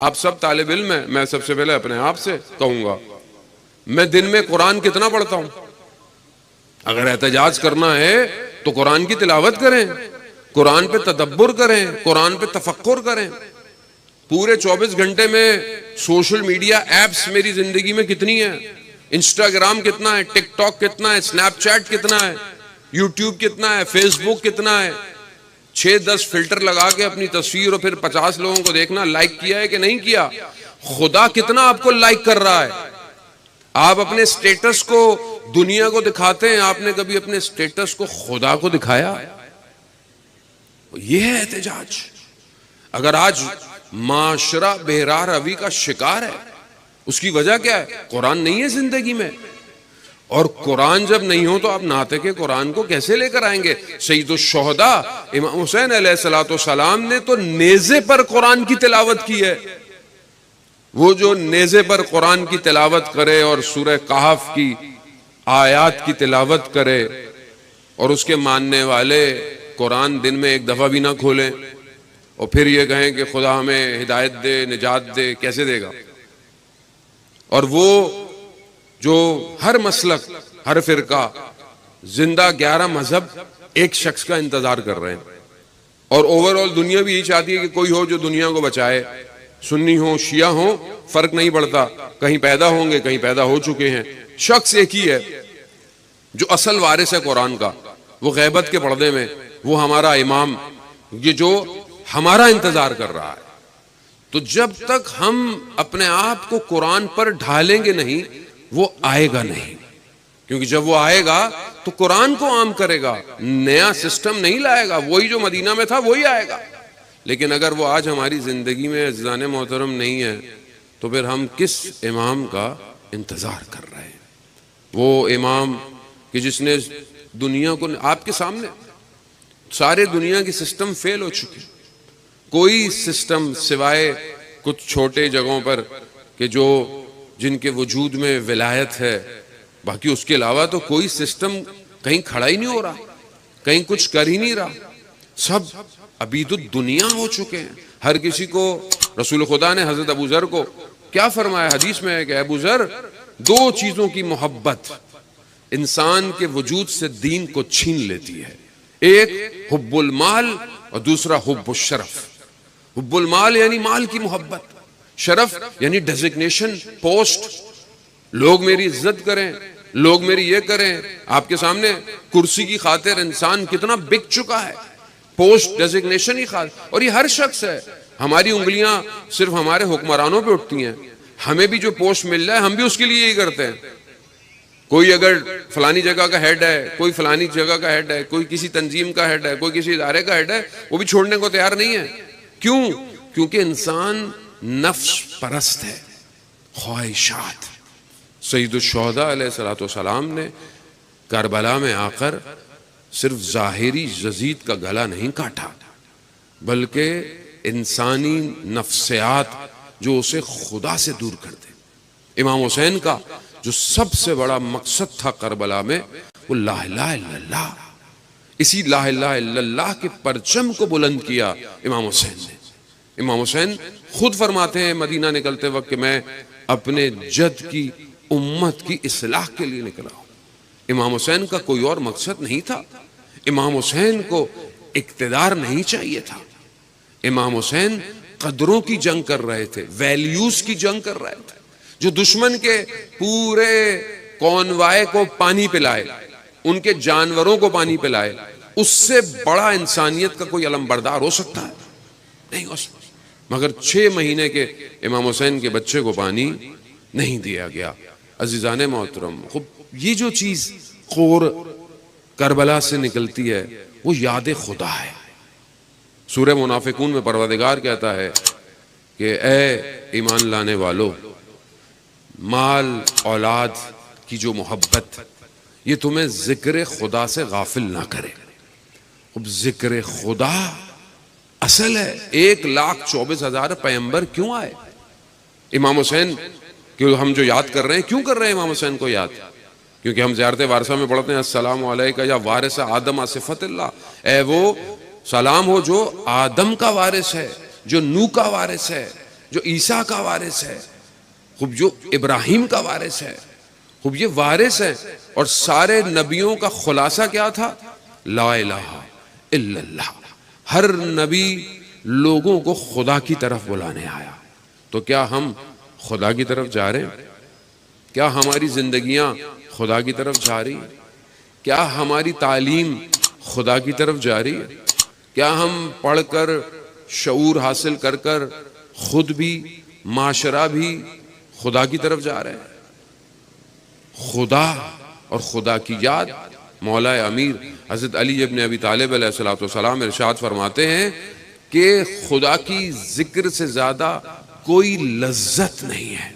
آپ سب طالب علم ہیں، میں سب سے پہلے اپنے آپ سے کہوں گا میں دن میں قرآن کتنا پڑھتا ہوں؟ اگر احتجاج کرنا ہے تو قرآن کی تلاوت کریں، قرآن پہ تدبر کریں، قرآن پہ تفکر کریں۔ پورے 24 گھنٹے میں سوشل میڈیا ایپس میری زندگی میں کتنی ہیں؟ انسٹاگرام کتنا ہے، ٹک ٹاک کتنا ہے، سنیپ چیٹ کتنا ہے، یوٹیوب کتنا ہے، فیس بک کتنا ہے؟ 6-10 فلٹر لگا کے اپنی تصویر اور پھر 50 لوگوں کو دیکھنا لائک کیا ہے کہ نہیں کیا۔ خدا کتنا آپ کو لائک کر رہا ہے؟ آپ اپنے سٹیٹس کو دنیا کو دکھاتے ہیں، آپ نے کبھی اپنے سٹیٹس کو خدا کو دکھایا؟ یہ ہے احتجاج۔ اگر آج معاشرہ بہرا روی کا شکار ہے، اس کی وجہ کیا ہے؟ قرآن نہیں ہے زندگی میں، اور قرآن جب نہیں ہو تو آپ ناطق قرآن کو کیسے لے کر آئیں گے؟ سید الشہداء امام حسین علیہ السلام نے تو نیزے پر قرآن کی تلاوت کی ہے۔ وہ جو نیزے پر قرآن کی تلاوت کرے اور سورہ کہف کی آیات کی تلاوت کرے اور اس کے ماننے والے قرآن دن میں ایک دفعہ بھی نہ کھولیں اور پھر یہ کہیں کہ خدا ہمیں ہدایت دے، نجات دے، کیسے دے گا؟ اور وہ جو ہر مسلک، ہر فرقہ، زندہ 11 مذہب ایک شخص کا انتظار کر رہے ہیں، اور اوورآل دنیا بھی یہی چاہتی ہے کہ کوئی ہو جو دنیا کو بچائے۔ سنی ہوں، شیعہ ہوں، فرق نہیں پڑتا، کہیں پیدا ہوں گے، کہیں پیدا ہو چکے ہیں، شخص ایک ہی ہے جو اصل وارث ہے قرآن کا، وہ غیبت کے پردے میں، وہ ہمارا امام، یہ جو ہمارا انتظار کر رہا ہے۔ تو جب تک ہم اپنے آپ کو قرآن پر ڈھالیں گے نہیں، وہ آئے گا نہیں، کیونکہ جب وہ آئے گا تو قرآن کو عام کرے گا، نیا سسٹم نہیں لائے گا، وہی جو مدینہ میں تھا وہی آئے گا۔ لیکن اگر وہ آج ہماری زندگی میں عزیزان محترم نہیں ہے تو پھر ہم کس امام کا انتظار کر رہے ہیں؟ وہ امام کہ جس نے دنیا کو، آپ کے سامنے سارے دنیا کی سسٹم فیل ہو چکے، کوئی سسٹم سوائے کچھ چھوٹے جگہوں پر کہ جو جن کے وجود میں ولایت ہے، باقی اس کے علاوہ تو کوئی سسٹم کہیں کھڑا ہی نہیں ہو رہا، کہیں کچھ کر ہی نہیں رہا، سب عبید الدنیا ہو چکے ہیں۔ ہر کسی کو رسول خدا نے حضرت ابو ذر کو کیا فرمایا؟ حدیث میں ہے کہ ابو ذر، 2 چیزوں کی محبت انسان کے وجود سے دین کو چھین لیتی ہے، ایک حب المال اور دوسرا حب الشرف۔ حب المال یعنی مال کی محبت، شرف یعنی ڈیزگنیشن، پوسٹ، لوگ میری عزت کریں، لوگ میری یہ کریں۔ آپ کے سامنے کرسی کی خاطر انسان کتنا بک چکا ہے، پوسٹ، ڈیزگنیشن ہی خاطر، اور یہ ہر شخص ہے۔ ہماری انگلیاں صرف ہمارے حکمرانوں پہ اٹھتی ہیں، ہمیں بھی جو پوسٹ مل جائے ہم بھی اس کے لیے یہی کرتے ہیں۔ کوئی اگر فلانی جگہ کا ہیڈ ہے، کوئی فلانی جگہ کا ہیڈ ہے، کوئی کسی تنظیم کا ہیڈ ہے، کوئی کسی ادارے کا ہیڈ ہے، وہ بھی چھوڑنے کو تیار نہیں ہے۔ کیوں؟ کیونکہ انسان نفس پرست ہے، خواہشات۔ سید الشہداء علیہ السلام نے کربلا میں آ کر صرف ظاہری یزید کا گلا نہیں کاٹا، بلکہ انسانی نفسیات جو اسے خدا سے دور کر دے۔ امام حسین کا جو سب سے بڑا مقصد تھا کربلا میں، وہ لا الہ الا اللہ، اسی لا الہ الا اللہ کے پرچم کو بلند کیا امام حسین نے۔ امام حسین خود فرماتے ہیں مدینہ نکلتے وقت کہ میں اپنے جد کی امت کی اصلاح کے لیے نکلا ہوں۔ امام حسین کا کوئی اور مقصد نہیں تھا، امام حسین کو اقتدار نہیں چاہیے تھا، امام حسین قدروں کی جنگ کر رہے تھے، ویلیوز کی جنگ کر رہے تھے، جو دشمن کے پورے کونوائے کو پانی پلائے، ان کے جانوروں کو پانی پلائے، اس سے بڑا انسانیت کا کوئی علم بردار ہو سکتا ہے؟ نہیں ہو سکتا۔ مگر 6 مہینے کے امام حسین کے بچے کو پانی نہیں دیا گیا۔ عزیزان محترم، یہ جو چیز خور کربلا سے نکلتی ہے وہ یاد خدا ہے۔ سورہ منافقون میں پروردگار کہتا ہے کہ اے ایمان لانے والو، مال اولاد کی جو محبت، یہ تمہیں ذکر خدا سے غافل نہ کرے۔ اب ذکر خدا اصل ہے۔ 1,24,000 پیغمبر کیوں آئے؟ امام حسین کہ ہم جو یاد کر رہے ہیں، کیوں کر رہے ہیں امام حسین کو یاد؟ کیونکہ ہم زیارت وارثہ میں پڑھتے ہیں السلام علیکہ یا وارث آدم صفت اللہ، اے وہ سلام ہو جو آدم کا وارث ہے، جو نوح کا وارث ہے، جو عیسیٰ کا وارث ہے، خوب جو ابراہیم کا وارث ہے، خوب یہ وارث ہے. اور سارے نبیوں کا خلاصہ کیا تھا؟ لا الہ الا اللہ. ہر نبی لوگوں کو خدا کی طرف بلانے آیا. تو کیا ہم خدا کی طرف جا رہے ہیں؟ کیا ہماری زندگیاں خدا کی طرف جا رہی ہیں؟ کیا ہماری تعلیم خدا کی طرف جا رہی ہے؟ کیا ہم پڑھ کر شعور حاصل کر کر خود بھی معاشرہ بھی خدا کی طرف جا رہے ہیں؟ خدا اور خدا کی یاد. مولا امیر حضرت علی ابن ابی طالب علیہ الصلوۃ والسلام ارشاد فرماتے ہیں کہ خدا کی ذکر سے زیادہ کوئی لذت نہیں ہے.